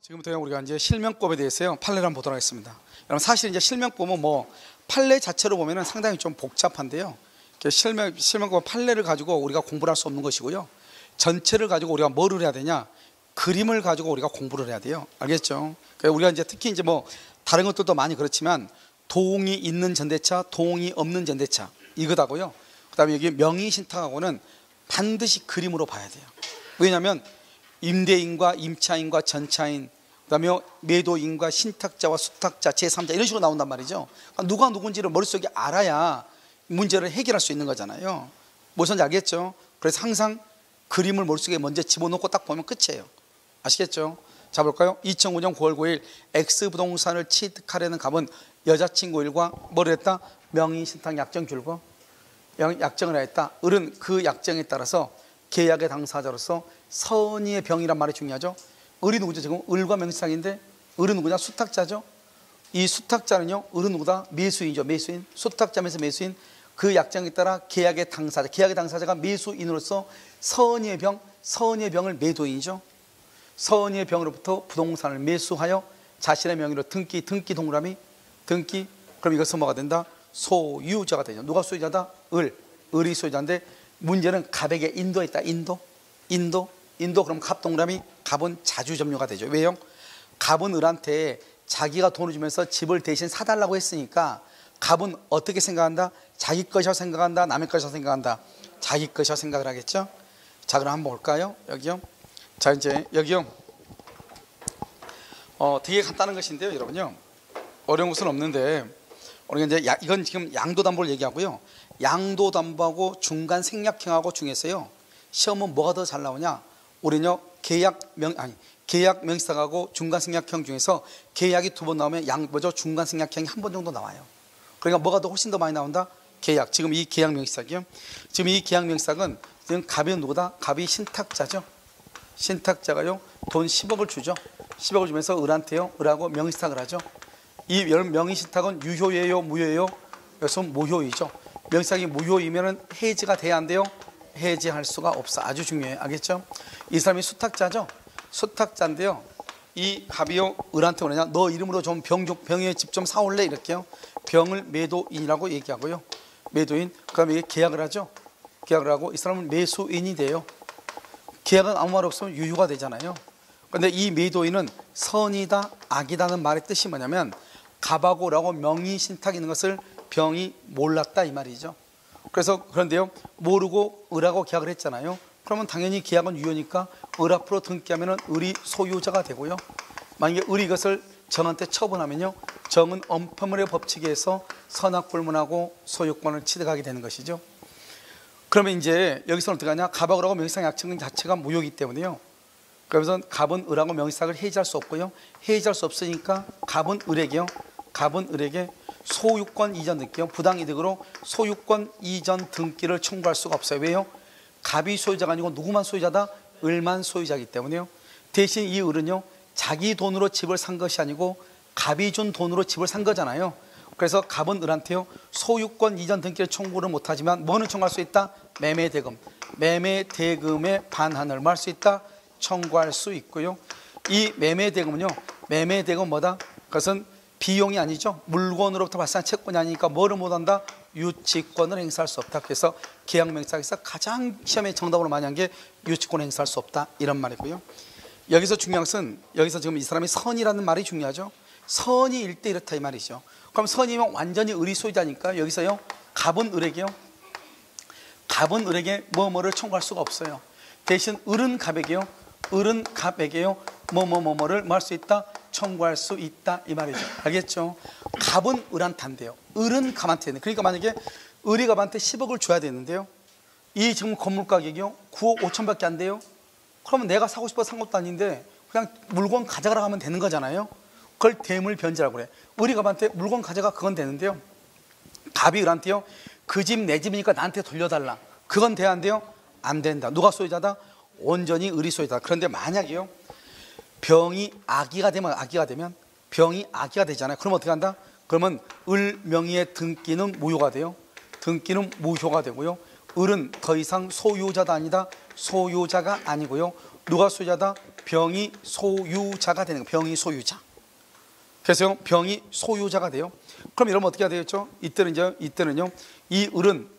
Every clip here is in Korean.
지금부터 우리가 이제 실명법에 대해서요 판례를 한번 보도록 하겠습니다. 여러분 사실 이제 실명법은 판례 자체로 보면은 상당히 좀 복잡한데요. 실명법 판례를 가지고 우리가 공부를 할 수 없는 것이고요. 전체를 가지고 우리가 뭐를 해야 되냐? 그림을 가지고 우리가 공부를 해야 돼요. 알겠죠? 그러니까 우리가 이제 특히 이제 다른 것들도 많이 그렇지만 도움이 있는 전대차, 도움이 없는 전대차 이거다고요. 그다음에 여기 명의신탁하고는 반드시 그림으로 봐야 돼요. 왜냐하면 임대인과 임차인과 전차인, 그다음에 매도인과 신탁자와 수탁자, 제3자 이런 식으로 나온단 말이죠. 그러니까 누가 누군지를 머릿속에 알아야 문제를 해결할 수 있는 거잖아요. 무엇인지 알겠죠? 그래서 항상 그림을 머릿속에 먼저 집어넣고 딱 보면 끝이에요. 아시겠죠? 자 볼까요? 2005년 9월 9일 X부동산을 취득하려는 갑은 여자친구 일과 뭐를 했다? 명의신탁 약정 줄고 약정을 했다. 을은 그 약정에 따라서 계약의 당사자로서 선의의 병이란 말이 중요하죠. 을이 누구죠? 지금 을과 명의신탁인데 을은 누구냐? 수탁자죠. 이 수탁자는요, 을은 누구다? 매수인이죠. 매수인. 수탁자면서 매수인. 그 약정에 따라 계약의 당사자, 계약의 당사자가 매수인으로서 선의의 병, 선의의 병을 매도인이죠. 선의의 병으로부터 부동산을 매수하여 자신의 명의로 등기 동그라미 등기. 그럼 이것은 뭐가 된다? 소유자가 되죠. 누가 소유자다? 을이 소유자인데 문제는 갑에게 인도했다. 인도 그럼 갑 동그라미 갑은 자주 점유가 되죠. 왜요? 갑은 을한테 자기가 돈을 주면서 집을 대신 사달라고 했으니까 갑은 어떻게 생각한다? 자기 것이라고 생각한다? 남의 것이라고 생각한다? 자기 것이라고 생각을 하겠죠? 자, 그럼 한번 볼까요? 여기요. 자, 이제 여기요. 되게 간단한 것인데요, 여러분요. 어려운 것은 없는데 우리가 이제 이건 지금 양도담보를 얘기하고요. 양도담보하고 중간 생략형하고 중에서요. 시험은 뭐가 더 잘 나오냐? 우리는요 계약 명의사하고 중간 생략형 중에서 계약이 2번 나오면 중간 생략형이 1번 정도 나와요. 그러니까 뭐가 더 훨씬 더 많이 나온다? 계약. 지금 이 계약 명의사기요. 지금 이 계약 명의사는 지금 갑이 누구다? 갑이 신탁자죠. 신탁자가요 돈 10억을 주죠. 10억을 주면서 을한테요. 을하고 명의신탁을 하죠. 이 명의신탁은 유효예요, 무효예요? 여기서 무효이죠. 명의신탁이 무효이면은 해지가 돼야 안 돼요? 해지할 수가 없어. 아주 중요해요. 알겠죠? 이 사람이 수탁자죠. 수탁자인데요. 이 갑이요 을한테 오느냐? 너 이름으로 좀 병의 집 좀 사올래? 이렇게요. 병을 매도인이라고 얘기하고요. 매도인. 그다음에 계약을 하죠. 계약을 하고 이 사람은 매수인이 돼요. 계약은 아무 말 없으면 유효가 되잖아요. 그런데 이 매도인은 선이다 악이다는 말의 뜻이 뭐냐면 갑하고 을하고 명의신탁이 있는 것을 병이 몰랐다 이 말이죠. 그래서 그런데요 모르고 을하고 계약을 했잖아요. 그러면 당연히 계약은 유효니까 을 앞으로 등기하면 을이 소유자가 되고요. 만약에 을이 이것을 정한테 처분하면요 정은 엄포물의 법칙에 의해서 선악불문하고 소유권을 취득하게 되는 것이죠. 그러면 이제 여기서는 어떻게 하냐? 갑하고 을하고 명의신탁 약정 자체가 무효이기 때문에요. 그래서 갑은 을하고 명의신탁을 해지할 수 없고요. 해지할 수 없으니까 갑은 을에게 소유권 이전 등기요. 부당이득으로 소유권 이전 등기를 청구할 수가 없어요. 왜요? 갑이 소유자가 아니고 누구만 소유자다? 을만 소유자이기 때문에요. 대신 이 을은요 자기 돈으로 집을 산 것이 아니고 갑이 준 돈으로 집을 산 거잖아요. 그래서 갑은 을한테요 소유권 이전 등기를 청구를 못하지만 뭐는 청구할 수 있다? 매매대금. 매매대금의 반환을 뭐 할 수 있다? 청구할 수 있고요. 이 매매대금은요 매매대금 뭐다? 그것은 비용이 아니죠. 물건으로부터 발생한 채권이 아니니까 뭐를 못한다? 유치권을 행사할 수 없다. 그래서 계약명의사에서 가장 시험에 정답으로 많이 한 게 유치권을 행사할 수 없다 이런 말이고요. 여기서 중요한 것은 여기서 지금 이 사람이 선이라는 말이 중요하죠. 선이 일 때 이렇다 이 말이죠. 그럼 선이면 완전히 을이 소유자니까 여기서요 갑은 을에게요 뭐뭐를 청구할 수가 없어요. 대신 을은 갑에게요 뭐뭐를 뭐 할 수 있다? 청구할 수 있다 이 말이죠. 알겠죠? 갑은 을한테 안 돼요. 을은 갑한테 안 돼요. 그러니까 만약에 을이 갑한테 10억을 줘야 되는데요 이 지금 건물 가격이요 9억 5천밖에 안 돼요. 그러면 내가 사고 싶어서 산 것도 아닌데 그냥 물건 가져가라 하면 되는 거잖아요. 그걸 대물변제라고 그래. 을이 갑한테 물건 가져가 그건 되는데요 갑이 을한테요 그 집 내 집이니까 나한테 돌려달라 그건 돼야 안 돼요? 안 된다. 누가 소유자다? 온전히 을이 소유자다. 그런데 만약에요 병이 악의가 되면 병이 악의가 되잖아요. 그럼 어떻게 한다? 그러면 을 명의의 등기는 무효가 돼요. 등기는 무효가 되고요. 을은 더 이상 소유자가 아니다. 소유자가 아니고요 누가 소유자다? 병이 소유자가 되는 거예요. 병이 소유자. 그래서 병이 소유자가 돼요. 그럼 여러분 어떻게 해야 되겠죠? 이때는요 이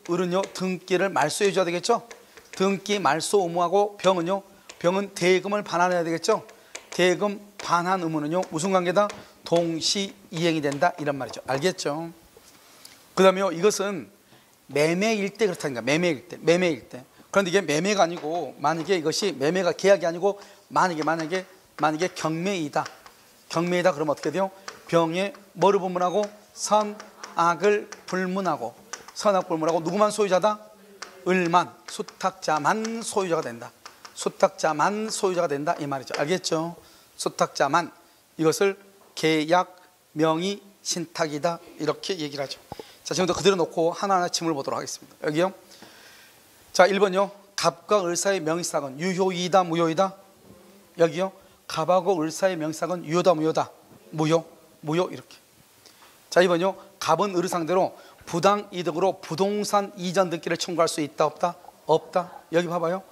을은요 등기를 말소해 줘야 되겠죠? 등기 말소 의무하고 병은 대금을 반환해야 되겠죠? 대금 반환 의무는요 무슨 관계다? 동시 이행이 된다 이런 말이죠. 알겠죠? 그 다음에요 이것은 매매일 때 그렇다니까. 매매일 때. 그런데 이게 매매가 아니고, 만약에 이것이 매매가 계약이 아니고 만약에 경매이다 그러면 어떻게 돼요? 병에 뭐를 불문하고? 선악을 불문하고 누구만 소유자다? 을만, 수탁자만 소유자가 된다. 수탁자만 소유자가 된다 이 말이죠. 알겠죠? 수탁자만. 이것을 계약 명의 신탁이다 이렇게 얘기를 하죠. 자, 지금부터 그대로 놓고 하나하나 질문을 보도록 하겠습니다. 여기요. 자, 1번요. 갑과 을 사이의 명의상은 유효이다 무효이다? 여기요. 갑하고 을 사이의 명의상은 유효다 무효다? 무효 이렇게. 자, 2번요. 갑은 을을 상대로 부당 이득으로 부동산 이전 등기를 청구할 수 있다 없다? 없다. 여기 봐봐요.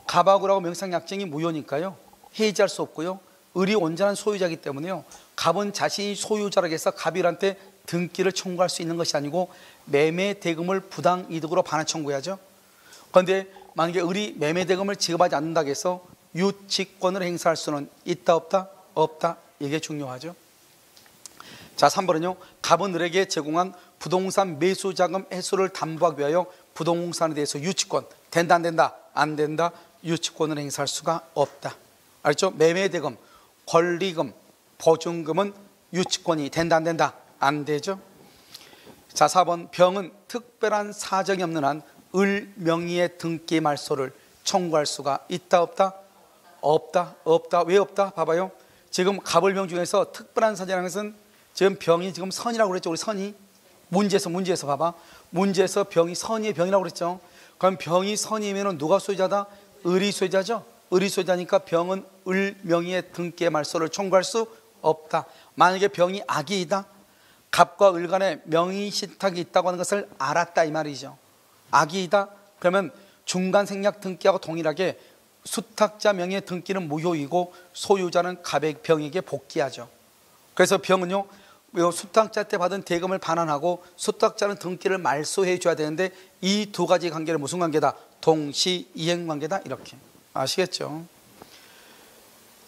갑하고 을하고 명의상 약정이 무효니까요 해지할 수 없고요. 을이 온전한 소유자이기 때문에요 갑은 자신이 소유자라고 해서 갑일한테 등기를 청구할 수 있는 것이 아니고 매매 대금을 부당 이득으로 반환 청구해야죠. 그런데 만약에 을이 매매 대금을 지급하지 않는다고 해서 유치권을 행사할 수는 있다 없다? 없다. 이게 중요하죠. 자, 3번은요. 갑은 을에게 제공한 부동산 매수 자금 회수를 담보하기 위하여 부동산에 대해서 유치권 된다 안 된다? 안 된다. 유치권을 행사할 수가 없다. 알죠? 매매 대금, 권리금, 보증금은 유치권이 된다 안 된다? 안 되죠. 자, 4번 병은 특별한 사정이 없는 한 을 명의의 등기 말소를 청구할 수가 있다 없다? 없다. 왜 없다? 봐봐요. 지금 갑을 병 중에서 특별한 사정이라는 것은 지금 병이 지금 선이라고 그랬죠. 우리 선이 문제에서 봐봐. 문제에서 병이 선의 병이라고 그랬죠. 그럼 병이 선이면 누가 소유자다? 을이 소유자죠. 을이 소유자니까 병은 을 명의의 등기 말소를 청구할 수 없다. 만약에 병이 악이다. 갑과 을 간에 명의 신탁이 있다고 하는 것을 알았다 이 말이죠. 악이다. 그러면 중간 생략 등기하고 동일하게 수탁자 명의의 등기는 무효이고 소유자는 갑의 병에게 복귀하죠. 그래서 병은요 수탁자 때 받은 대금을 반환하고 수탁자는 등기를 말소해 줘야 되는데 이 두 가지 관계는 무슨 관계다? 동시 이행 관계다 이렇게. 아시겠죠?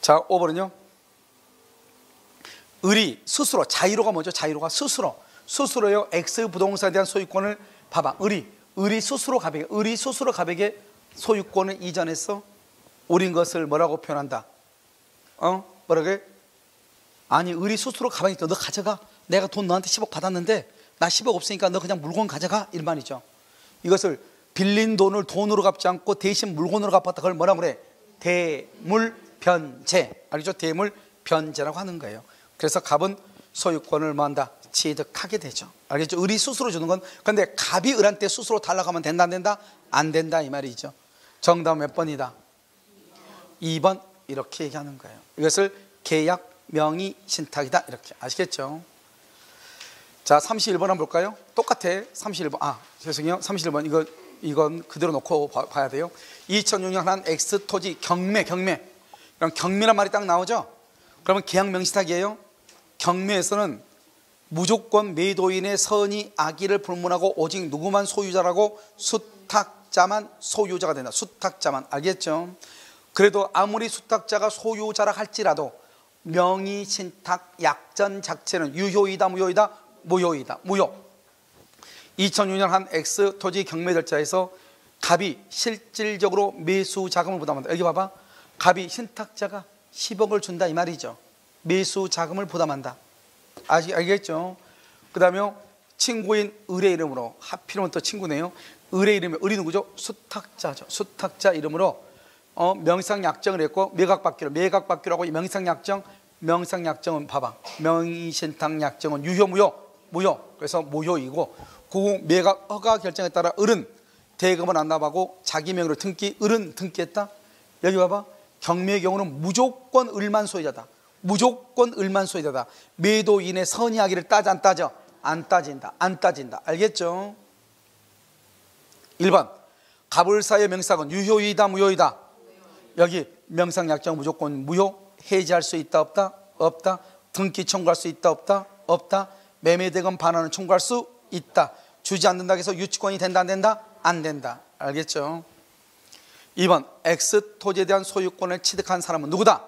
자, 5번은요 을이 스스로, 자의로가 뭐죠? 자의로가 스스로요 X 부동산에 대한 소유권을 봐봐. 을이 스스로 갑에게 소유권을 이전해서 우린 것을 뭐라고 표현한다? 뭐라고 해? 아니, 을이 스스로 가방에 있다. 너 가져가. 내가 돈 너한테 10억 받았는데 나 10억 없으니까 너 그냥 물건 가져가. 이 말이죠. 이것을 빌린 돈을 돈으로 갚지 않고 대신 물건으로 갚았다. 그걸 뭐라고 그래? 대물변제. 알겠죠? 대물변제라고 하는 거예요. 그래서 갑은 소유권을 뭐한다? 취득하게 되죠. 알겠죠? 을이 스스로 주는 건. 그런데 갑이 을한테 스스로 달라고 하면 된다 안 된다? 안 된다 이 말이죠. 정답 몇 번이다? 2번 이렇게 얘기하는 거예요. 이것을 계약 명의 신탁이다 이렇게. 아시겠죠? 자, 31번 한번 볼까요? 똑같아. 31번. 죄송해요. 31번 이건 그대로 놓고 봐야 돼요. 2006년 한 X 토지 경매. 그럼 경매란 말이 딱 나오죠? 그러면 계약 명의 신탁이에요. 경매에서는 무조건 매도인의 선의 악의를 불문하고 오직 누구만 소유자라고? 수탁자만 소유자가 된다. 수탁자만. 알겠죠? 그래도 아무리 수탁자가 소유자라 할지라도 명의신탁 약전 자체는 유효이다 무효이다? 무효이다. 무효. 2006년 한 X 토지 경매 절차에서 갑이 실질적으로 매수 자금을 부담한다. 여기 봐봐. 갑이 신탁자가 10억을 준다 이 말이죠. 매수 자금을 부담한다. 알겠죠? 그 다음에 친구인 을의 이름으로, 하필이면 또 친구네요. 을의 이름이, 을이 누구죠? 수탁자죠. 수탁자 이름으로 명의상 약정을 했고 매각받기로 하고 명의상 약정은 봐봐. 명의신탁 약정은 유효 무효. 그래서 무효이고 그 매각 허가 결정에 따라 을은 대금을 안 납하고 자기 명의로 을은 등기했다. 여기 봐봐. 경매의 경우는 무조건 을만 소유자다. 매도인의 선의 악의를 따져 안 따져? 안 따진다. 알겠죠? 1번 갑을 사이의 명의상은 유효이다 무효이다? 여기 명상약정 무조건 무효. 해지할 수 있다 없다? 없다. 등기 청구할 수 있다 없다? 없다. 매매대금 반환을 청구할 수 있다. 주지 않는다고 해서 유치권이 된다 안 된다? 안 된다. 알겠죠? 2번 X 토지에 대한 소유권을 취득한 사람은 누구다?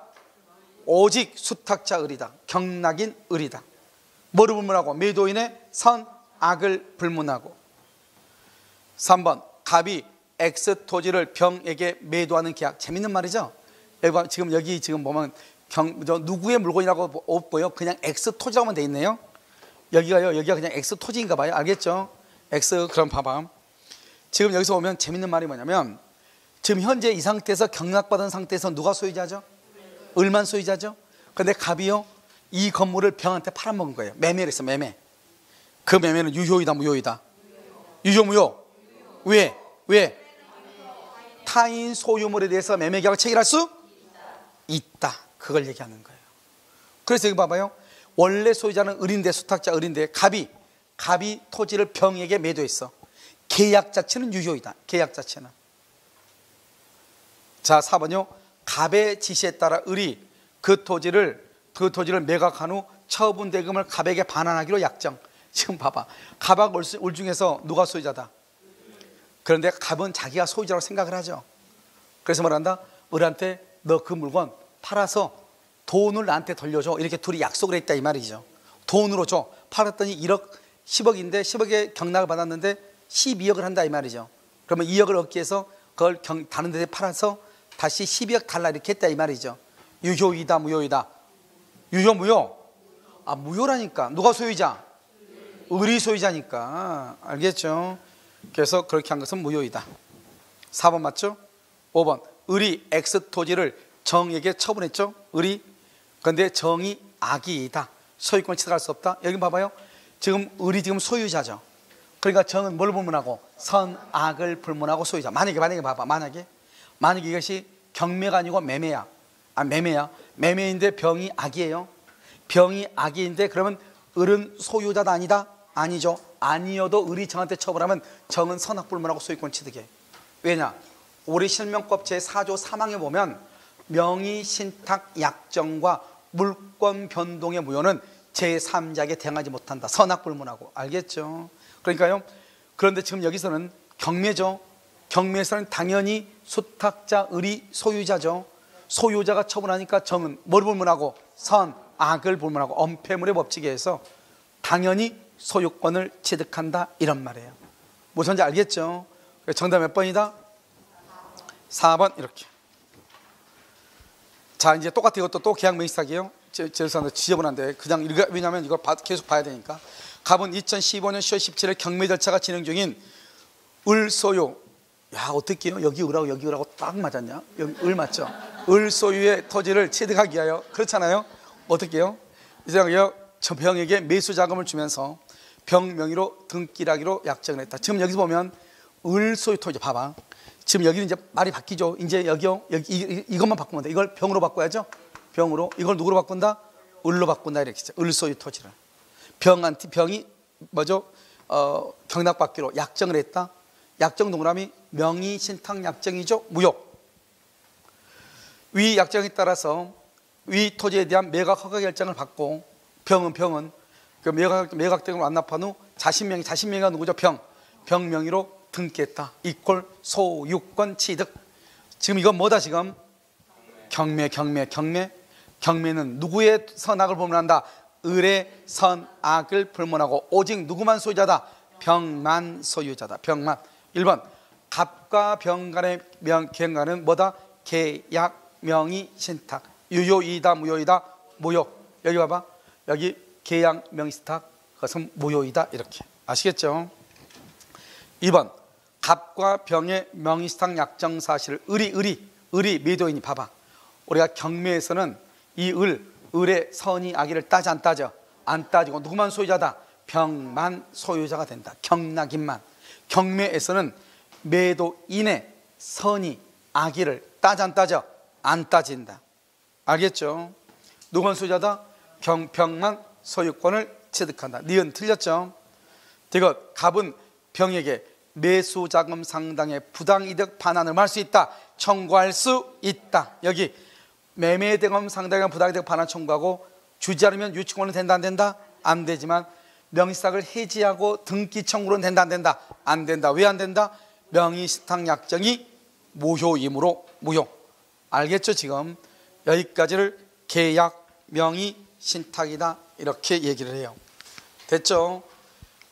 오직 수탁자 을이다. 경락인 을이다. 뭐를 불문하고? 매도인의 선악을 불문하고. 3번 갑이 X 토지를 병에게 매도하는 계약. 재밌는 말이죠? 여기 지금 보면 누구의 물건이라고 없고요. 그냥 X 토지라고만 돼 있네요. 여기가 그냥 X 토지인가 봐요. 알겠죠? X. 그럼 봐봐. 지금 여기서 보면 재밌는 말이 뭐냐면, 지금 현재 이 상태에서 경락받은 상태에서 누가 소유자죠? 을만 소유자죠? 근데 갑이요, 이 건물을 병한테 팔아먹은 거예요. 매매를 했어. 매매. 그 매매는 유효이다 무효이다? 유효 무효? 왜? 타인 소유물에 대해서 매매 계약을 체결할 수 있다. 그걸 얘기하는 거예요. 그래서 여기 봐봐요. 원래 소유자는 을인데, 수탁자 을인데 갑이 토지를 병에게 매도했어. 계약 자체는 유효이다. 계약 자체는. 자, 4번요. 갑의 지시에 따라 을이 그 토지를 매각한 후 처분 대금을 갑에게 반환하기로 약정. 지금 봐봐. 갑하고 을 중에서 누가 소유자다? 그런데 갑은 자기가 소유자라고 생각을 하죠. 그래서 뭐란다? 을한테 너 그 물건 팔아서 돈을 나한테 돌려줘. 이렇게 둘이 약속을 했다 이 말이죠. 돈으로 줘. 팔았더니 1억 10억인데 10억의 경락을 받았는데 12억을 한다 이 말이죠. 그러면 2억을 얻기 위해서 그걸 다른 데 팔아서 다시 12억 달라 이렇게 했다 이 말이죠. 유효이다 무효이다? 유효 무효? 아, 무효라니까. 누가 소유자? 을이 소유자니까. 알겠죠? 그래서 그렇게 한 것은 무효이다. 4번 맞죠? 5번 을이 X 토지를 정에게 처분했죠. 을이. 그런데 정이 악이다. 소유권을 취득할 수 없다. 여기 봐봐요. 지금 을이 지금 소유자죠. 그러니까 정은 뭘 불문하고? 선악을 불문하고 소유자. 만약에 봐봐. 만약에 이것이 경매가 아니고 매매야. 매매인데 병이 악이에요. 병이 악인데 그러면 을은 소유자다 아니다? 아니죠. 아니어도 을이 정한테 처분하면 정은 선악 불문하고 소유권 취득해. 왜냐? 우리 실명법 제4조 3항에 보면 명의 신탁 약정과 물권 변동의 무효는 제3자에게 대항하지 못한다. 선악 불문하고. 알겠죠? 그러니까요. 그런데 지금 여기서는 경매죠. 경매에서는 당연히 수탁자 을이 소유자죠. 소유자가 처분하니까 정은 뭘 불문하고? 선악을 불문하고 엄폐물의 법칙에 의해서 당연히 소유권을 취득한다 이런 말이에요. 무슨지 알겠죠? 정답 몇 번이다? 4번 이렇게. 자, 이제 똑같아. 이것도 또 계약 명의사기예요. 죄송한데 지저분한데 그냥 왜냐하면 이걸 계속 봐야 되니까. 갑은 2015년 10월 17일 경매 절차가 진행 중인 을 소유. 야, 어떻게요? 여기 을하고 여기 을하고 딱 맞았냐? 여기 을 맞죠? 을 소유의 토지를 취득하기 위하여. 그렇잖아요? 어떻게요? 이제 저 병에게 매수 자금을 주면서 병 명의로 등기하기로 약정을 했다. 지금 여기서 보면 을 소유 토지 봐봐. 지금 여기는 이제 말이 바뀌죠. 이제 여기 이것만 바꾸면 돼. 이걸 병으로 바꿔야죠. 병으로. 이걸 누구로 바꾼다? 을로 바꾼다 이렇게 했죠. 을 소유 토지를. 병이 뭐죠? 경락받기로 약정을 했다. 약정 동그라미 명의 신탁 약정이죠. 무효. 위 약정에 따라서 위 토지에 대한 매각 허가 결정을 받고 병은 그 매각 대금을 완납한 후 자신명의가 누구죠? 병 명의로 등기했다. 이꼴 소유권 취득. 지금 이건 뭐다 지금? 경매는 누구의 선악을 불문한다? 을의 선악을 불문하고 오직 누구만 소유자다? 병만 소유자다. 병만. 1번 갑과 병 간의 계약은 뭐다? 계약 명의 신탁. 유효이다 무효이다? 무효. 여기 봐봐. 여기 계약 명의 신탁 그것은 무효이다 이렇게. 아시겠죠? 2번 갑과 병의 명의 신탁 약정 사실을 을이 매도인이 봐봐. 우리가 경매에서는 이 을의 선의 악의를 따지 안 따져? 안 따지고 누구만 소유자다? 병만 소유자가 된다. 경락인만. 경매에서는 매도인의 선의 악의를 따지 안 따져? 안 따진다. 알겠죠? 누구만 소유자다? 병만 소유권을 취득한다. 니은 틀렸죠? 이거 갑은 병에게 매수자금 상당의 부당이득 반환을 할 수 있다. 청구할 수 있다. 여기 매매대금 상당의 부당이득 반환 청구하고 주지 않으면 유치권은 된다 안 된다? 안 되지만 명의신탁을 해지하고 등기 청구는 된다 안 된다? 안 된다. 왜 안 된다? 명의신탁 약정이 무효이므로 무효. 알겠죠? 지금 여기까지를 계약 명의신탁이다 이렇게 얘기를 해요. 됐죠?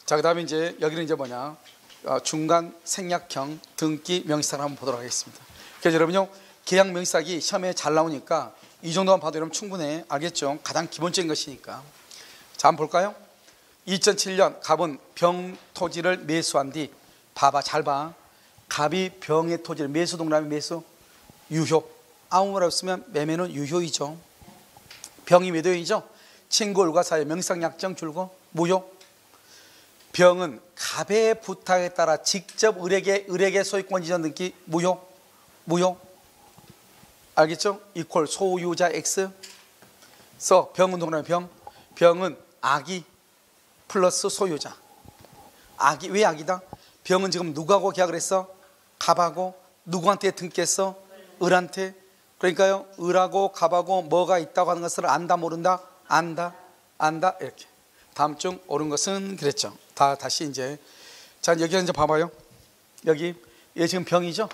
자, 그 다음에 이제 여기는 이제 뭐냐, 중간 생략형 등기 명의신탁을 한번 보도록 하겠습니다. 그래서 여러분요, 계약 명의신탁이 시험에 잘 나오니까 이 정도만 봐도 여러분 충분해. 알겠죠? 가장 기본적인 것이니까. 자, 한번 볼까요? 2007년 갑은 병 토지를 매수한 뒤, 봐봐, 잘 봐. 갑이 병의 토지를 매수 동남이 매수 유효. 아무 말 없으면 매매는 유효이죠. 병이 매도인이죠. 친구들과 사이 명의신탁 약정 줄고 무효. 병은 갑의 부탁에 따라 직접 을에게 소유권 이전 등기 무효. 무효. 알겠죠? 이퀄 소유자 X. 써 병은 동남이 병은 악이 플러스 소유자. 악이 왜 악이다? 병은 지금 누구하고 계약을 했어? 갑하고. 누구한테 등기했어? 을한테. 그러니까요, 을하고 갑하고 뭐가 있다고 하는 것을 안다 모른다? 안다 이렇게. 다음 중 옳은 것은 그랬죠. 다시 이제, 자, 여기 이제 봐봐요. 여기 얘 지금 병이죠.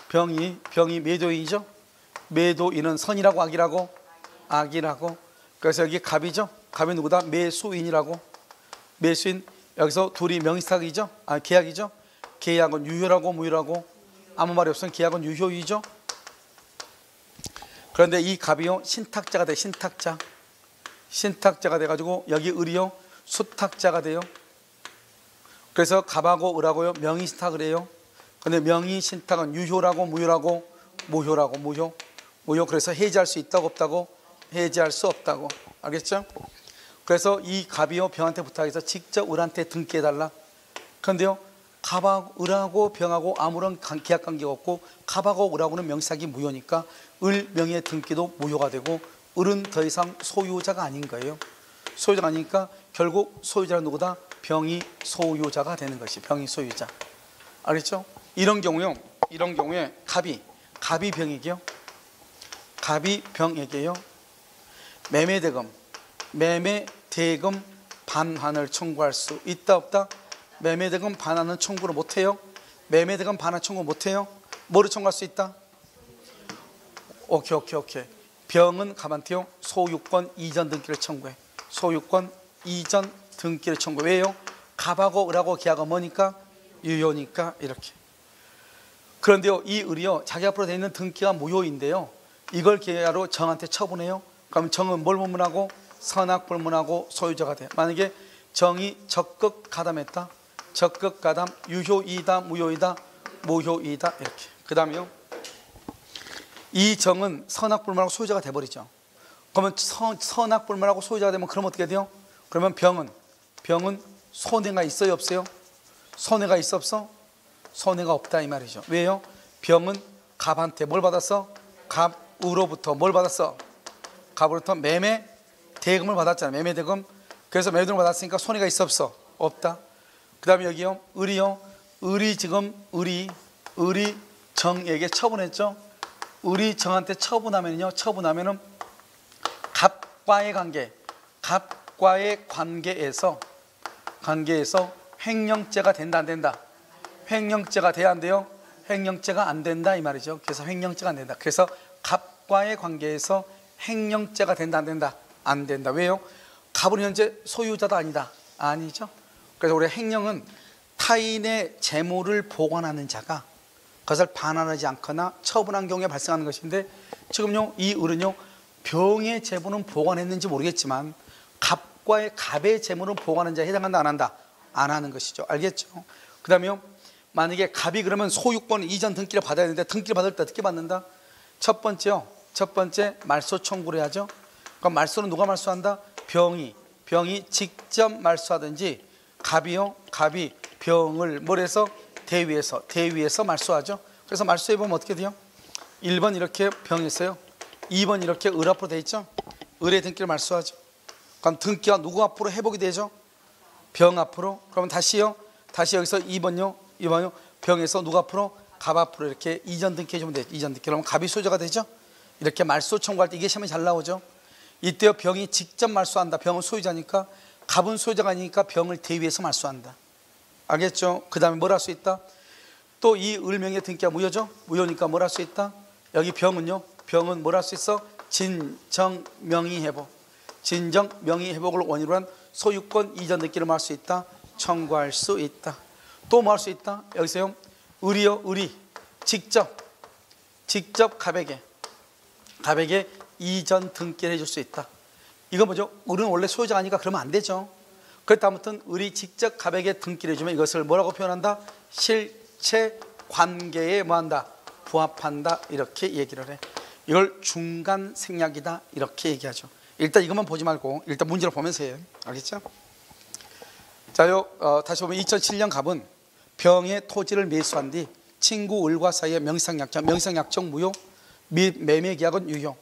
병이 매도인이죠. 매도인은 선이라고 악이라고? 악이라고. 그래서 여기 갑이죠. 갑이 누구다? 매수인이라고. 매수인. 여기서 둘이 명의신탁이죠. 계약이죠. 계약은 유효라고 무효라고? 아무 말이 없으면 계약은 유효이죠. 그런데 이 갑이요, 신탁자가 돼. 신탁자가 돼가지고 여기 을이요, 수탁자가 돼요. 그래서 갑하고 을하고요, 명의신탁을 해요. 근데 명의신탁은 유효라고 무효라고? 무효라고. 무효. 그래서 해지할 수 있다고 없다고? 해지할 수 없다고. 알겠죠? 그래서 이 갑이요, 병한테 부탁해서 직접 을한테 등기해달라. 그런데요, 갑하고 을하고 병하고 아무런 계약 관계가 없고 갑하고 을하고는 명의신탁이 무효니까 을 명의 등기도 무효가 되고 을은 더 이상 소유자가 아닌 거예요. 소유자가 아니니까 결국 소유자는 누구다? 병이 소유자가 되는 것이 병이 소유자. 알겠죠? 이런 경우에 갑이 병에게요. 갑이 병에게요. 매매대금 반환을 청구할 수 있다 없다? 매매대금 반환은 청구를 못해요. 매매대금 반환 청구 못해요. 뭐를 청구할 수 있다? 오케이. 병은 갑한테요, 소유권 이전 등기를 청구해. 소유권 이전 등기를 청구해. 왜요? 갑하고 을하고 계약은 뭐니까? 유효니까. 이렇게. 그런데요, 이 을이요, 자기 앞으로 되어 있는 등기가 무효인데요, 이걸 계약으로 정한테 처분해요. 그럼 정은 뭘 불문하고? 선악 불문하고 소유자가 돼. 만약에 정이 적극 가담했다. 적극 가담, 유효이다 무효이다? 무효이다. 이렇게. 그 다음에요, 이 정은 선악불문하고 소유자가 돼버리죠. 그러면 선악불문하고 소유자가 되면 그럼 어떻게 돼요? 그러면 병은 손해가 있어요 없어요? 손해가 있어 없어? 손해가 없다 이 말이죠. 왜요? 병은 갑한테 뭘 받았어? 갑으로부터 뭘 받았어? 갑으로부터 매매 대금을 받았잖아. 매매 대금. 그래서 매매 대금을 받았으니까 손해가 있어 없어? 없다. 그 다음에 여기요, 을이 지금 을이 정에게 처분했죠. 을이 정한테 처분하면은 갑과의 관계에서 횡령죄가 된다 안 된다? 횡령죄가 돼야 안 돼요? 횡령죄가 안 된다 이 말이죠. 그래서 횡령죄가 안 된다. 그래서 갑과의 관계에서 횡령죄가 된다 안 된다? 안 된다. 왜요? 갑은 현재 소유자도 아니다. 아니죠. 그래서 우리 횡령은 타인의 재물을 보관하는 자가 그것을 반환하지 않거나 처분한 경우에 발생하는 것인데, 지금요, 이 을은요, 병의 재물은 보관했는지 모르겠지만 갑의 재물은 보관하는 자에 해당한다 안 한다? 안 하는 것이죠. 알겠죠? 그 다음에요, 만약에 갑이 그러면 소유권 이전 등기를 받아야 되는데 등기를 받을 때 어떻게 받는다? 첫 번째 말소 청구를 해야죠. 그럼 말소는 누가 말소한다? 병이 직접 말소하든지 갑이 병을 뭘 해서? 대위에서 말소하죠. 그래서 말소해보면 어떻게 돼요? 1번 이렇게 병했어요. 2번 이렇게 을 앞으로 돼 있죠. 을의 등기를 말소하죠. 그럼 등기가 누구 앞으로 회복이 되죠? 병 앞으로. 그러면 다시 여기서 2번요, 이번요 병에서 누가 앞으로 갑 앞으로 이렇게 이전 등기 해주면 되죠. 이전 등기. 그러면 갑이 소유자가 되죠. 이렇게 말소 청구할 때 이게 시험에 잘 나오죠. 이때요 병이 직접 말소한다. 병은 소유자니까, 갑은 소유자가 아니니까 병을 대위해서 말소한다. 알겠죠? 그 다음에 뭘 할 수 있다? 또 이 을명의 등기가 무효죠. 무효니까 뭘 할 수 있다? 여기 병은요, 병은 뭘 할 수 있어? 진정 명의회복. 진정 명의회복을 원인으로 한 소유권 이전 등기를 할 수 있다. 청구할 수 있다. 또 뭐 할 수 있다? 여기서요 을이요, 을이 직접 갑에게 이전 등기를 해줄 수 있다. 이건 뭐죠? 을은 원래 소유자가 아니까 그러면 안 되죠. 그렇다 아무튼 을이 직접 갑에게 등기를 해주면 이것을 뭐라고 표현한다? 실체 관계에 뭐한다? 부합한다. 이렇게 얘기를 해. 이걸 중간 생략이다. 이렇게 얘기하죠. 일단 이것만 보지 말고 일단 문제를 보면서 해요. 알겠죠? 자요, 다시 보면 2007년 갑은 병의 토지를 매수한 뒤 친구 을과 사이에 명의상약정 무효 및 매매계약은 유효.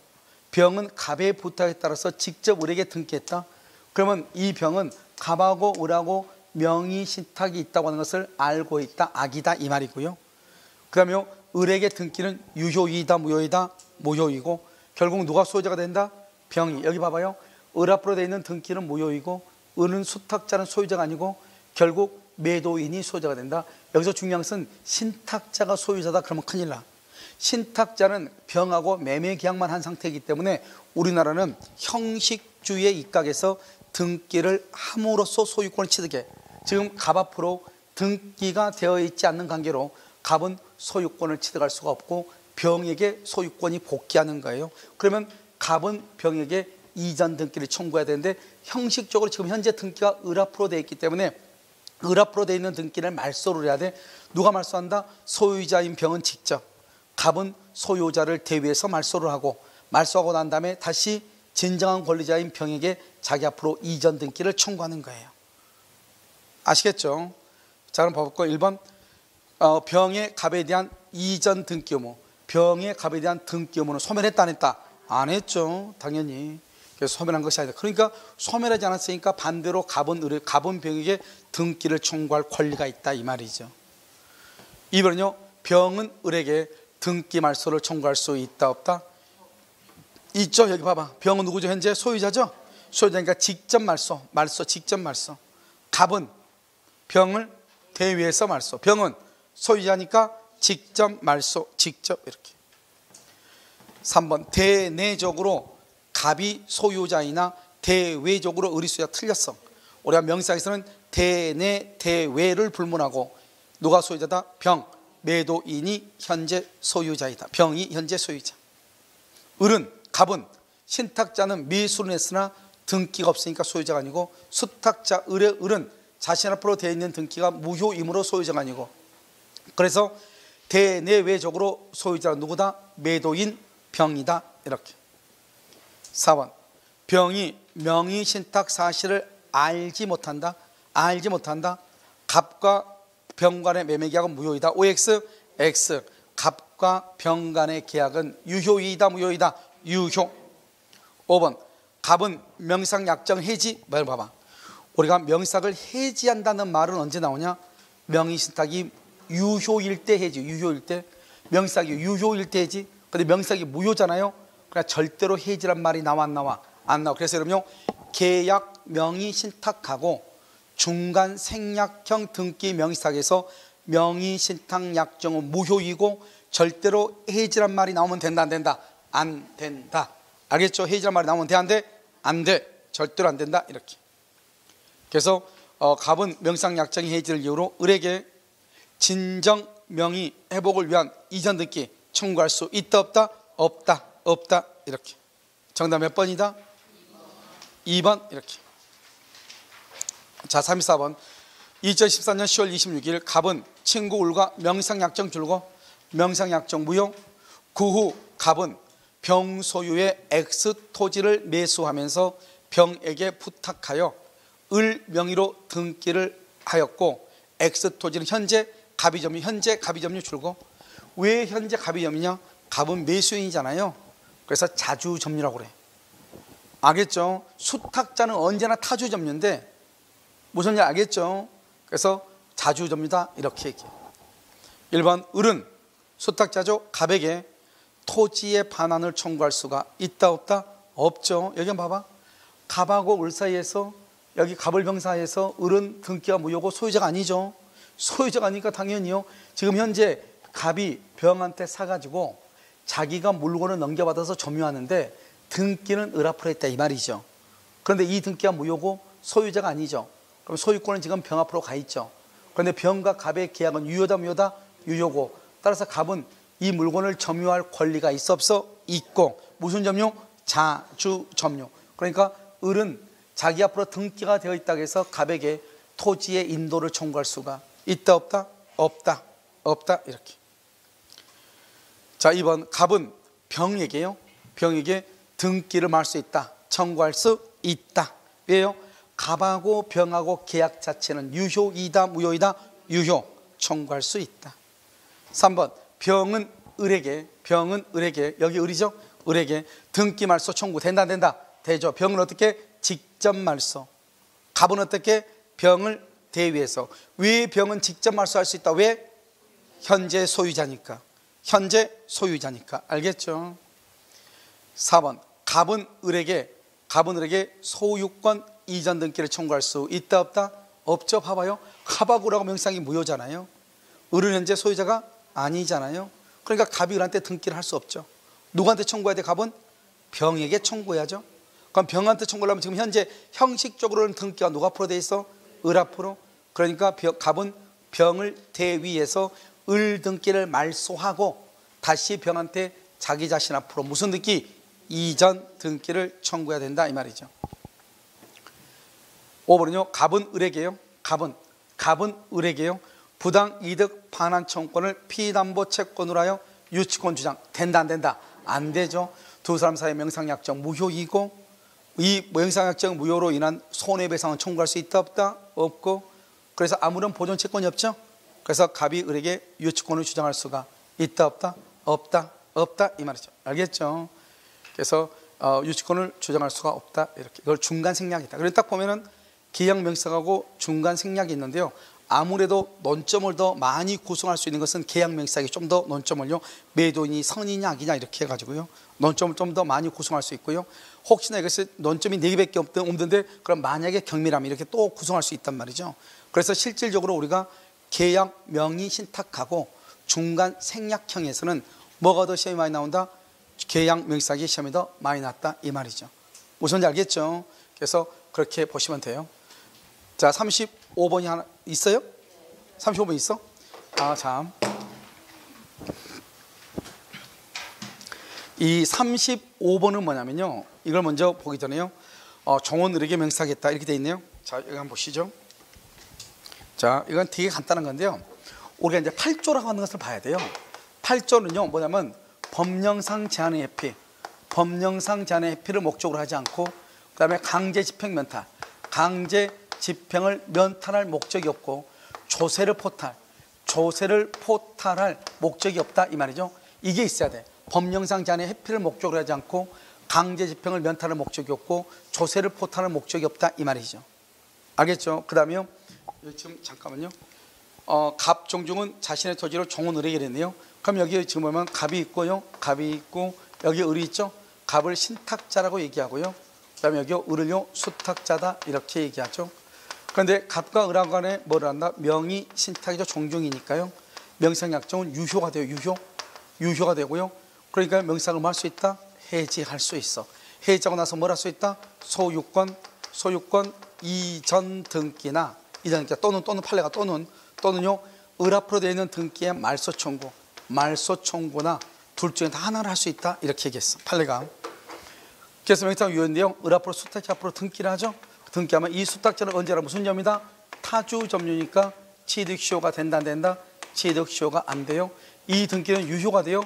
병은 갑의 부탁에 따라서 직접 을에게 등기했다. 그러면 이 병은 갑하고 을하고 명의신탁이 있다고 하는 것을 알고 있다. 악이다 이 말이고요. 그 다음에 을에게 등기는 유효이다 무효이다? 무효이고, 결국 누가 소유자가 된다? 병이. 여기 봐봐요. 을 앞으로 되어 있는 등기는 무효이고, 을은 수탁자는 소유자가 아니고 결국 매도인이 소유자가 된다. 여기서 중요한 것은 신탁자가 소유자다. 그러면 큰일 나. 신탁자는 병하고 매매계약만 한 상태이기 때문에 우리나라는 형식주의에 입각해서 등기를 함으로써 소유권을 취득해. 지금 갑 앞으로 등기가 되어 있지 않는 관계로 갑은 소유권을 취득할 수가 없고 병에게 소유권이 복귀하는 거예요. 그러면 갑은 병에게 이전 등기를 청구해야 되는데, 형식적으로 지금 현재 등기가 을 앞으로 되어 있기 때문에 을 앞으로 되어 있는 등기를 말소를 해야 돼. 누가 말소한다? 소유자인 병은 직접, 갑은 소유자를 대위해서 말소를 하고, 말소하고 난 다음에 다시 진정한 권리자인 병에게 자기 앞으로 이전 등기를 청구하는 거예요. 아시겠죠? 자, 그럼 봐볼까요? 1번 병의 갑에 대한 이전 등기 의무. 병의 갑에 대한 등기 의무는 소멸했다 안 했다? 안 했죠. 당연히. 그래서 소멸한 것이 아니다. 그러니까 소멸하지 않았으니까 반대로 갑은 병에게 등기를 청구할 권리가 있다 이 말이죠. 2번은요, 병은 을에게 등기 말소를 청구할 수 있다 없다? 있죠. 여기 봐봐. 병은 누구죠? 현재 소유자죠. 소유자니까 직접 말소. 직접 말소. 갑은 병을 대위해서 말소. 병은 소유자니까 직접 말소. 직접 이렇게. 3번 대내적으로 갑이 소유자이나 대외적으로 을이 소유자. 틀렸어. 우리가 명사에서는 대내 대외를 불문하고 누가 소유자다? 병. 매도인이 현재 소유자이다. 병이 현재 소유자. 을은, 갑은 신탁자는 매수를 했으나 등기가 없으니까 소유자가 아니고, 수탁자 을은 자신 앞으로 되어 있는 등기가 무효이므로 소유자가 아니고, 그래서 대내외적으로 소유자는 누구다? 매도인 병이다. 이렇게. 4번 병이 명의신탁 사실을 알지 못한다. 갑과 병 간의 매매계약은 무효이다. OX, X. 갑과 병 간의 계약은 유효이다 무효이다? 유효. 5번 갑은 명의상약정 해지. 말 봐봐. 우리가 명의상을 해지한다는 말은 언제 나오냐? 명의신탁이 유효일 때 해지. 유효일 때. 명의상이 유효일 때 해지. 근데 명의상이 무효잖아요. 그러니까 절대로 해지란 말이 나와 안 나와? 안 나와. 그래서 여러분요, 계약 명의신탁하고 중간 생략형 등기 명의신탁에서 명의신탁약정은 무효이고 절대로 해지란 말이 나오면 된다 안 된다? 안 된다. 알겠죠? 해지란 말이 나오면 돼 안 돼? 안 돼. 절대로 안 된다. 이렇게. 그래서 갑은 명의상약정의 해지를 이유로 을에게 진정 명의 회복을 위한 이전 등기 청구할 수 있다 없다? 없다. 없다. 이렇게. 정답 몇 번이다? 2번. 이렇게. 자, 34번 2014년 10월 26일 갑은 친구 을과 명의상약정 줄고 명의상약정 무효. 그 후 갑은 병 소유의 X 토지를 매수하면서 병에게 부탁하여 을 명의로 등기를 하였고, X 토지는 현재 갑이 점유 줄고. 왜 현재 갑이 점유냐? 갑은 매수인이잖아요. 그래서 자주 점유라고 그래. 알겠죠? 수탁자는 언제나 타주 점유인데 무슨 일 알겠죠? 그래서 자주 점유다 이렇게 얘기해. 1번 을은 수탁자죠. 갑에게 토지의 반환을 청구할 수가 있다 없다? 없죠. 여기 한번 봐봐. 갑하고 을 사이에서 여기 갑을 병 사이에서 을은 등기가 무효고 소유자가 아니죠. 소유자가 아니니까 당연히요. 지금 현재 갑이 병한테 사가지고 자기가 물건을 넘겨받아서 점유하는데 등기는 을 앞으로 했다 이 말이죠. 그런데 이 등기가 무효고 소유자가 아니죠. 그럼 소유권은 지금 병 앞으로 가 있죠. 그런데 병과 갑의 계약은 유효다 무효다? 유효고, 따라서 갑은 이 물건을 점유할 권리가 있어 없어? 있고. 무슨 점유? 자주 점유. 그러니까 을은 자기 앞으로 등기가 되어 있다고 해서 갑에게 토지의 인도를 청구할 수가 있다 없다? 없다. 없다. 이렇게. 자, 2번 갑은 병에게요. 병에게 등기를 말 수 있다. 청구할 수 있다. 왜요? 갑하고 병하고 계약 자체는 유효이다 무효이다? 유효. 청구할 수 있다. 3번 병은 을에게 여기 을이죠? 을에게 등기 말소 청구 된다 안 된다? 되죠. 병은 어떻게? 직접 말소. 갑은 어떻게? 병을 대위해서. 왜 병은 직접 말소할 수 있다? 왜? 현재 소유자니까. 현재 소유자니까. 알겠죠? 4번 갑은 을에게 소유권 이전 등기를 청구할 수 있다 없다? 없죠. 봐봐요. 갑하고 을하고 명상이 무효잖아요. 을은 현재 소유자가 아니잖아요. 그러니까 갑이 을한테 등기를 할 수 없죠. 누구한테 청구해야 돼? 갑은 병에게 청구해야죠. 그럼 병한테 청구하려면 지금 현재 형식적으로는 등기가 누가 앞으로 돼 있어? 을 앞으로. 그러니까 갑은 병을 대위해서 을 등기를 말소하고 다시 병한테 자기 자신 앞으로 무슨 등기? 이전 등기를 청구해야 된다 이 말이죠. 5번은요. 갑은 을에게요. 갑은 을에게요. 부당 이득 반환 청구권을 피담보 채권으로 하여 유치권 주장. 된다 안 된다? 안 되죠. 두 사람 사이의 명상약정 무효이고, 이 명상약정 무효로 인한 손해배상은 청구할 수 있다 없다? 없고, 그래서 아무런 보존 채권이 없죠. 그래서 갑이 을에게 유치권을 주장할 수가 있다 없다? 없다. 없다 이 말이죠. 알겠죠? 그래서 유치권을 주장할 수가 없다 이렇게. 이걸 중간 생략이다. 그래서 딱 보면은 계약 명사하고 중간 생략이 있는데요. 아무래도 논점을 더 많이 구성할 수 있는 것은 계약 명사하기 좀 더 논점을요. 매도인이 선이냐 악이냐 이렇게 해가지고요. 논점을 좀 더 많이 구성할 수 있고요. 혹시나 이것이 논점이 4개밖에 없는데 그럼 만약에 경미라면 이렇게 또 구성할 수 있단 말이죠. 그래서 실질적으로 우리가 계약 명의 신탁하고 중간 생략형에서는 뭐가 더 시험이 많이 나온다? 계약 명사하기 시험이 더 많이 났다 이 말이죠. 무슨지 알겠죠? 그래서 그렇게 보시면 돼요. 자, 35번이 하나 있어요? 35번 있어? 아, 참. 이 35번은 뭐냐면요. 이걸 먼저 보기 전에요. 정원 을에게 명사하겠다 이렇게 돼 있네요. 자, 이거 한번 보시죠. 자, 이건 되게 간단한 건데요. 우리가 이제 8조라고 하는 것을 봐야 돼요. 8조는요, 뭐냐면 법령상 제한의 회피, 법령상 제한의 회피를 목적으로 하지 않고, 그 다음에 강제 집행 면탈, 강제 집행을 면탈할 목적이 없고, 조세를 포탈할 목적이 없다 이 말이죠. 이게 있어야 돼. 법령상 제한의 회피를 목적으로 하지 않고, 강제 집행을 면탈할 목적이 없고, 조세를 포탈할 목적이 없다 이 말이죠. 알겠죠? 그 다음에요. 지금 잠깐만요. 갑 종중은 자신의 토지로 종은 을에게 됐네요. 그럼 여기 지금 보면 갑이 있고요. 갑이 있고 여기 을이 있죠. 갑을 신탁자라고 얘기하고요. 그 다음에 여기 을을요 수탁자다 이렇게 얘기하죠. 그런데 갑과 을하고 간에 뭐를 한다? 명의 신탁이죠. 종중이니까요. 명상약정은 유효가 돼요. 유효가 되고요. 그러니까 명상을 뭐 할 수 있다? 해지할 수 있어. 해지하고 나서 뭘 할 수 있다? 소유권 이전 등기나 이전 등기 또는 판례가 또는요 을 앞으로 되어 있는 등기의 말소 청구나 둘 중에 다 하나를 할 수 있다 이렇게 얘기했어. 판례가. 그래서 명상 유효인데요. 을 앞으로 수탁자 앞으로 등기를 하죠. 등기하면 이 수탁자는 언제나 무슨 점이다? 타주 점유니까 취득시효가 된다 안 된다? 취득시효가 안 돼요. 이 등기는 유효가 돼요.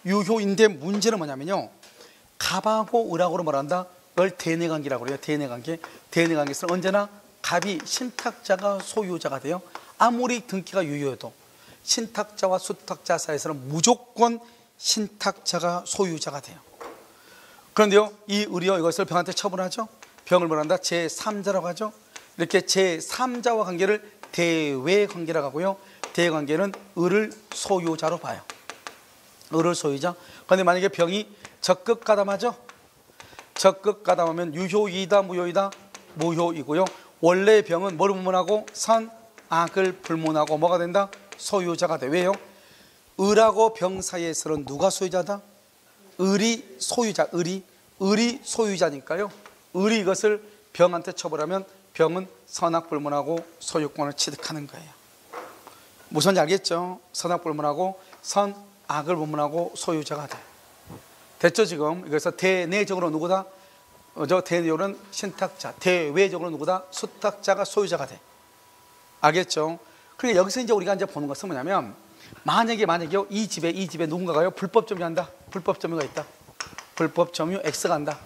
유효인데 문제는 뭐냐면요. 갑하고 을하고는 뭐란다? 이걸 대내관계라고 그래요. 대내관계에서는 언제나 갑이 신탁자가 소유자가 돼요. 아무리 등기가 유효해도 신탁자와 수탁자 사이에서는 무조건 신탁자가 소유자가 돼요. 그런데요, 이 을이요 이것을 병한테 처분하죠. 병을 뭐란다? 제3자라고 하죠. 이렇게 제3자와 관계를 대외관계라고 하고요. 대관계는 을을 소유자로 봐요. 을을 소유자. 그런데 만약에 병이 적극 가담하죠. 적극 가담하면 유효이다 무효이다? 무효이고요. 원래 병은 뭐를 불문하고? 선, 악을 불문하고 뭐가 된다? 소유자가 돼. 왜요? 을하고 병 사이에서는 누가 소유자다? 을이 소유자. 을이 소유자니까요. 을이 이것을 병한테 처벌하면 병은 선악 불문하고 소유권을 취득하는 거예요. 무슨 알겠죠? 선악 불문하고 선악을 불문하고 소유자가 돼. 됐죠 지금? 그래서 대내적으로 누구다? 대내적으로는 신탁자, 대외적으로 누구다? 수탁자가 소유자가 돼. 알겠죠? 그러니까 여기서 이제 우리가 이제 보는 것은 뭐냐면 만약에 이 집에 누군가가요 불법 점유한다. 불법 점유가 있다. 불법 점유 X가 한다.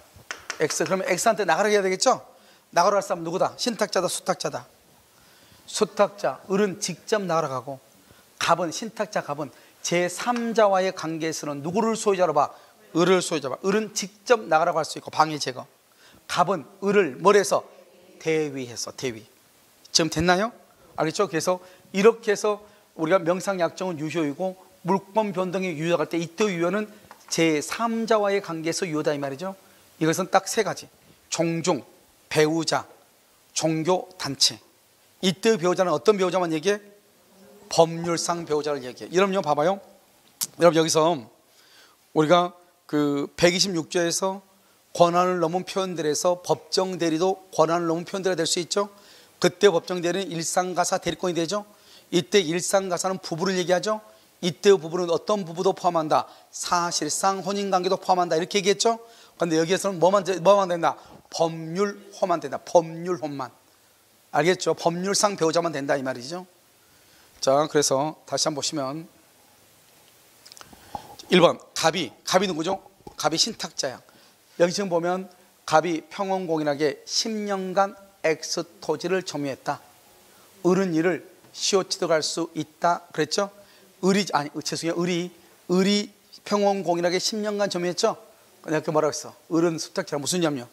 그러면 X한테 나가라 해야 되겠죠? 나가라 할 사람은 누구다? 신탁자다, 수탁자다. 수탁자, 을은 직접 나가라 가고, 신탁자 갑은 제3자와의 관계에서는 누구를 소유자로 봐? 을을 소유자로 봐. 을은 직접 나가라고 할 수 있고 방해 제거. 갑은 을을 뭘 해서? 대위해서. 대위. 지금 됐나요? 알겠죠? 그래서 이렇게 해서 우리가 명상약정은 유효이고 물권 변동이 유효할 때 이때 유효는 제3자와의 관계에서 유효다 이 말이죠. 이것은 딱 세 가지. 종중, 배우자, 종교, 단체. 이때 배우자는 어떤 배우자만 얘기해? 법률상 배우자를 얘기해. 여러분 봐봐요. 여러분 여기서 우리가 그 126조에서 권한을 넘은 표현들에서 법정 대리도 권한을 넘은 표현들이 될 수 있죠. 그때 법정 대리는 일상가사 대리권이 되죠. 이때 일상가사는 부부를 얘기하죠. 이때 부부는 어떤 부부도 포함한다. 사실상 혼인관계도 포함한다. 이렇게 얘기했죠. 그런데 여기에서는 뭐만 된다? 법률혼만 된다. 법률혼만. 알겠죠? 법률상 배우자만 된다 이 말이죠. 자, 그래서 다시 한번 보시면 1번 갑이 누구죠? 갑이 신탁자야. 여기 지금 보면 갑이 평원공인하게 10년간 X토지를 점유했다. 을은 이를 시효 취득할 수 있다 그랬죠? 을이 평원공인하게 10년간 점유했죠? 내가 그 뭐라고 했어? 을은 수탁자랑 무슨 염려?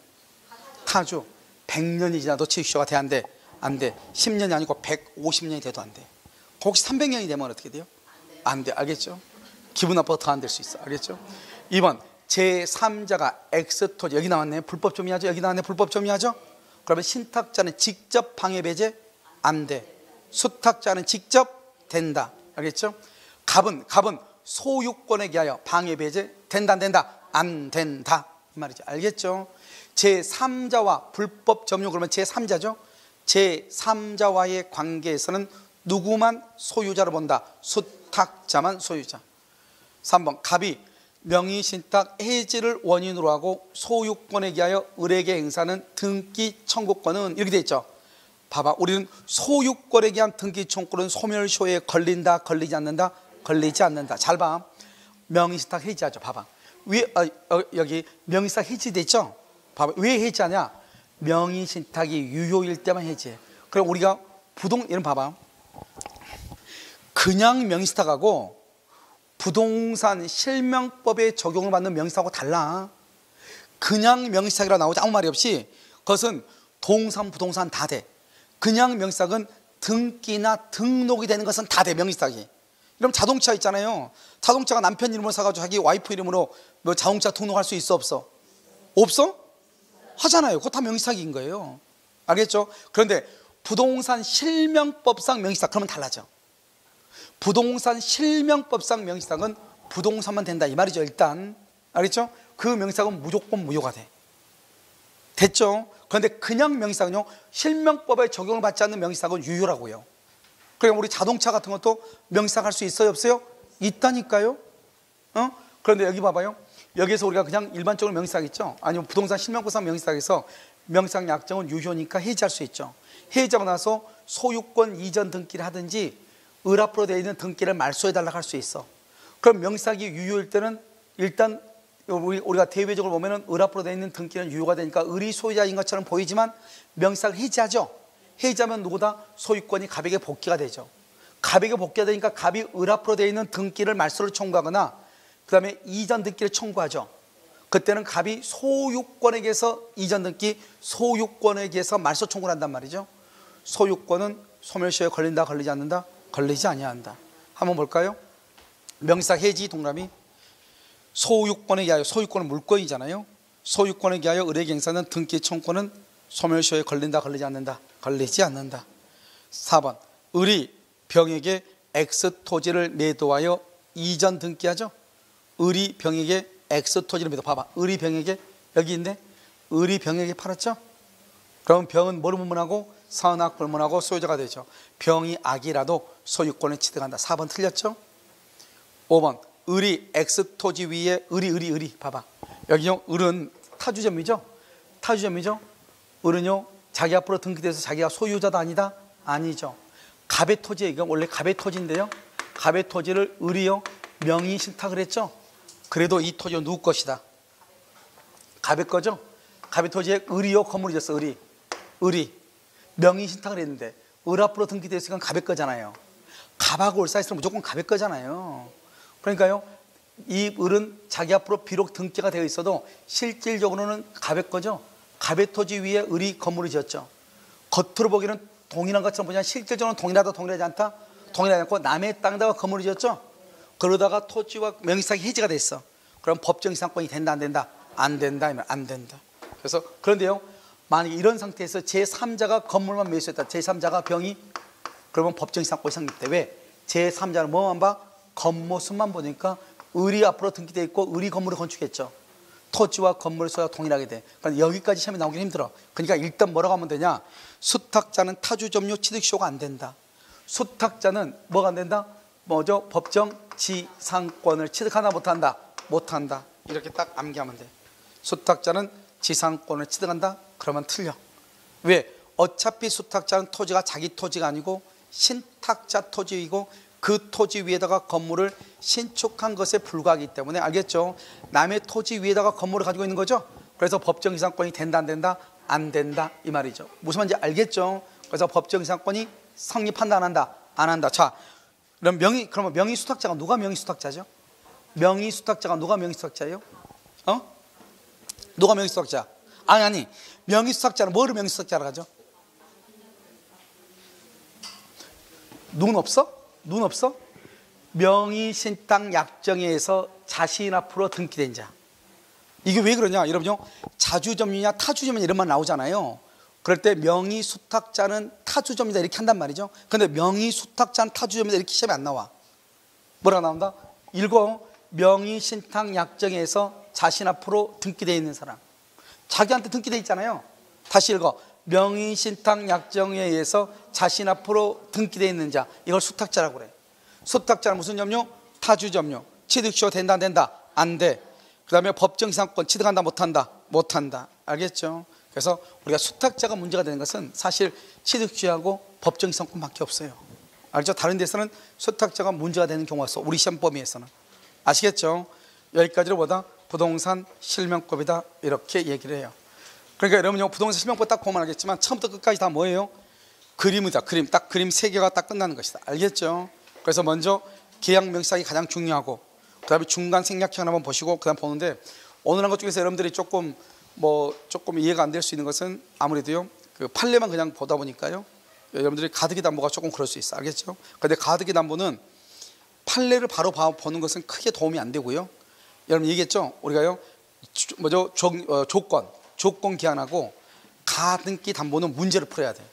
타주. 100년이 지나도 취득시효가 돼? 안 돼. 10년이 아니고 150년이 돼도 안 돼. 혹시 300년이 되면 어떻게 돼요? 안 돼. 알겠죠? 기분 나빠서 더 안 될 수 있어. 알겠죠? 2번 제3자가 X토지. 여기 나왔네. 불법 점유하죠? 여기 나왔네. 불법 점유하죠? 그러면 신탁자는 직접 방해 배제? 안 돼. 수탁자는 직접 된다. 알겠죠? 갑은 소유권에 기하여 방해 배제 된다 안 된다? 안 된다 이 말이죠. 알겠죠? 제3자와 불법 점유 그러면 제3자죠. 제3자와의 관계에서는 누구만 소유자로 본다? 수탁자만 소유자. 3번 갑이 명의신탁 해지를 원인으로 하고 소유권에 기하여 을에게 행사하는 등기 청구권은 이렇게 돼 있죠. 봐봐, 우리는 소유권에 기한 등기 청구권은 소멸시효에 걸린다 걸리지 않는다? 걸리지 않는다. 잘 봐. 명의신탁 해지하죠. 봐봐. 여기 명의신탁 해지돼 있죠. 봐봐. 왜 해지하냐? 명의신탁이 유효일 때만 해지해. 그럼 우리가 이런 봐봐. 그냥 명의신탁하고 부동산 실명법에 적용을 받는 명의신탁하고 달라. 그냥 명의신탁이라고 나오지 아무 말이 없이 그것은 동산 부동산 다 돼. 그냥 명의신탁은 등기나 등록이 되는 것은 다 돼. 명의신탁이. 그럼 자동차 있잖아요. 자동차가 남편 이름으로 사가지고 자기 와이프 이름으로 뭐 자동차 등록할 수 있어 없어? 없어? 하잖아요. 그거 다 명의신탁인 거예요. 알겠죠? 그런데 부동산 실명법상 명의신탁 그러면 달라져. 부동산 실명법상 명의신탁은 부동산만 된다 이 말이죠. 일단 알겠죠? 그 명의신탁은 무조건 무효가 돼. 됐죠? 그런데 그냥 명의신탁은요 실명법에 적용을 받지 않는 명의신탁은 유효라고요. 그러니까 우리 자동차 같은 것도 명의신탁 할 수 있어요 없어요? 있다니까요. 그런데 여기 봐봐요. 여기에서 우리가 그냥 일반적으로 명의신탁 있죠. 아니면 부동산 실명법상 명의신탁에서 명의신탁 약정은 유효니까 해지할 수 있죠. 해지하고 나서 소유권 이전 등기를 하든지 을 앞으로 되어 있는 등기를 말소해달라고 할 수 있어. 그럼 명의신탁이 유효일 때는 일단 우리가 대외적으로 보면은 을 앞으로 되어 있는 등기는 유효가 되니까 을이 소유자인 것처럼 보이지만 명의신탁을 해지하죠. 해지하면 누구다? 소유권이 갑에게 복귀가 되죠. 갑에게 복귀가 되니까 갑이 을 앞으로 되어 있는 등기를 말소를 청구하거나 그 다음에 이전 등기를 청구하죠. 그때는 갑이 소유권에게서 이전 등기, 소유권에게서 말소 청구를 한단 말이죠. 소유권은 소멸시효에 걸린다 걸리지 않는다? 걸리지 아니한다. 한번 볼까요? 명사 해지 동그라미. 소유권에 의하여, 소유권은 물권이잖아요. 소유권에 의하여 의뢰경사는 등기 청구권은 소멸시효에 걸린다 걸리지 않는다. 걸리지 않는다. 4번 을이 병에게 X 토지를 매도하여 이전 등기하죠. 을이 병에게 X 토지를 매도. 봐봐, 을이 병에게 여기 있네. 을이 병에게 팔았죠. 그럼 병은 뭐를 문문하고? 선악 불문하고 소유자가 되죠. 병이 악이라도 소유권을 취득한다. 4번 틀렸죠. 5번 을이 X 토지 위에 을이 봐봐, 여기요 을은 타주점이죠. 타주점이죠. 을은요 자기 앞으로 등기돼서 자기가 소유자다 아니다? 아니죠. 갑의 토지에, 이건 원래 갑의 토지인데요, 갑의 토지를 을이요 명의 신탁을 했죠. 그래도 이 토지가 누구 것이다? 갑의 거죠. 갑의 토지에 을이요 건물이 졌어. 을이 명의 신탁을 했는데 을 앞으로 등기됐으니까 갑의 거잖아요. 갑하고 을 사이에서는 무조건 갑의 거잖아요. 그러니까요 이 을은 자기 앞으로 비록 등기가 되어 있어도 실질적으로는 갑의 거죠. 갑의 토지 위에 을이 건물을 지었죠. 겉으로 보기에는 동일한 것처럼 보지만 실질적으로는 동일하지 않다? 동일하지 않고 남의 땅에다가 건물을 지었죠. 그러다가 토지와 명의상이 해지가 됐어. 그럼 법정이상권이 된다 안 된다? 안 된다 하면 안 된다. 그래서 그런데요 만약에 이런 상태에서 제3자가 건물만 매수했다. 제3자가 병이, 그러면 법정이상권이 성립돼. 왜? 제3자는 뭐만 봐? 겉모습만 보니까 을이 앞으로 등기되어 있고 을이 건물을 건축했죠. 토지와 건물 소유가 동일하게 돼. 그러니까 여기까지 시험에 나오기 힘들어. 그러니까 일단 뭐라고 하면 되냐? 수탁자는 타주점유 취득시효가 안 된다. 수탁자는 뭐가 안 된다? 뭐죠? 법정 지상권을 취득하나 못한다? 못한다. 이렇게 딱 암기하면 돼. 수탁자는 지상권을 취득한다? 그러면 틀려. 왜? 어차피 수탁자는 토지가 자기 토지가 아니고 신탁자 토지이고 그 토지 위에다가 건물을 신축한 것에 불과하기 때문에, 알겠죠? 남의 토지 위에다가 건물을 가지고 있는 거죠. 그래서 법정이상권이 된다 안 된다? 안 된다 이 말이죠. 무슨 말인지 알겠죠? 그래서 법정이상권이 성립한다 안 한다? 안 한다. 자, 그러면 명의수탁자가 누가 명의수탁자죠? 명의수탁자가 누가 명의수탁자예요? 누가 명의수탁자? 아니 명의수탁자는 뭐를 명의수탁자라고 하죠? 눈 없어? 명의신탁 약정에서 자신 앞으로 등기된 자. 이게 왜 그러냐 여러분요, 자주점유냐 타주점유냐 이런 말 나오잖아요. 그럴 때 명의수탁자는 타주점이다 이렇게 한단 말이죠. 그런데 명의수탁자는 타주점이다 이렇게 시험에 안 나와. 뭐라고 나온다? 읽어. 명의신탁 약정에서 자신 앞으로 등기되어 있는 사람. 자기한테 등기되어 있잖아요. 다시 읽어. 명의신탁 약정에 의해서 자신 앞으로 등기되어 있는 자, 이걸 수탁자라고 그래. 수탁자는 무슨 점유? 타주점유. 취득시효 된다 안 된다? 안 돼. 그 다음에 법정이상권 취득한다 못한다? 못한다. 알겠죠? 그래서 우리가 수탁자가 문제가 되는 것은 사실 취득시효하고 법정이상권밖에 없어요. 알죠? 다른 데서는 수탁자가 문제가 되는 경우가 있어. 우리 시험 범위에서는. 아시겠죠? 여기까지로 보다 부동산 실명법이다 이렇게 얘기를 해요. 그러니까 여러분 부동산 실명법 딱 보면 알겠지만 처음부터 끝까지 다 뭐예요? 그림이다. 그림. 딱 그림 3개가 딱 끝나는 것이다. 알겠죠? 그래서 먼저 계약 명시하기 가장 중요하고, 그 다음에 중간 생략형 한번 보시고 그 다음 보는데, 오늘 한 것 중에서 여러분들이 조금 이해가 안 될 수 있는 것은 아무래도요 그 판례만 그냥 보다 보니까요 여러분들이 가등기 담보가 조금 그럴 수 있어. 알겠죠? 근데 가등기 담보는 판례를 바로 보는 것은 크게 도움이 안 되고요. 여러분 얘기했죠? 우리가요 조건 기한하고 가등기 담보는 문제를 풀어야 돼.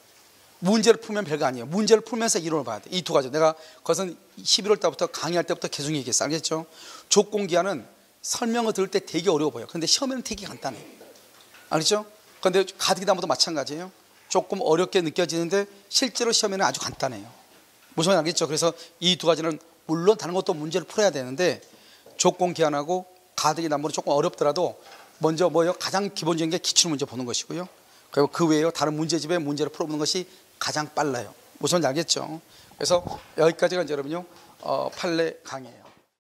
문제를 풀면 별거 아니에요. 문제를 풀면서 이론을 봐야 돼. 이 두 가지. 내가 그것은 11월 달부터 강의할 때부터 계속 얘기했어. 알겠죠? 조건 기한은 설명을 들을 때 되게 어려워 보여. 그런데 시험에는 되게 간단해. 알겠죠? 그런데 가등기 담보도 마찬가지예요. 조금 어렵게 느껴지는데 실제로 시험에는 아주 간단해요. 무슨 말인지 알겠죠? 그래서 이 두 가지는 물론 다른 것도 문제를 풀어야 되는데, 조건 기한하고 가등기 담보는 조금 어렵더라도 먼저 가장 기본적인 게 기출문제 보는 것이고요. 그리고 그 외에 다른 문제집에 문제를 풀어보는 것이 가장 빨라요. 무슨 말인지 알겠죠? 그래서 여기까지가 이제 여러분요 판례 강의예요.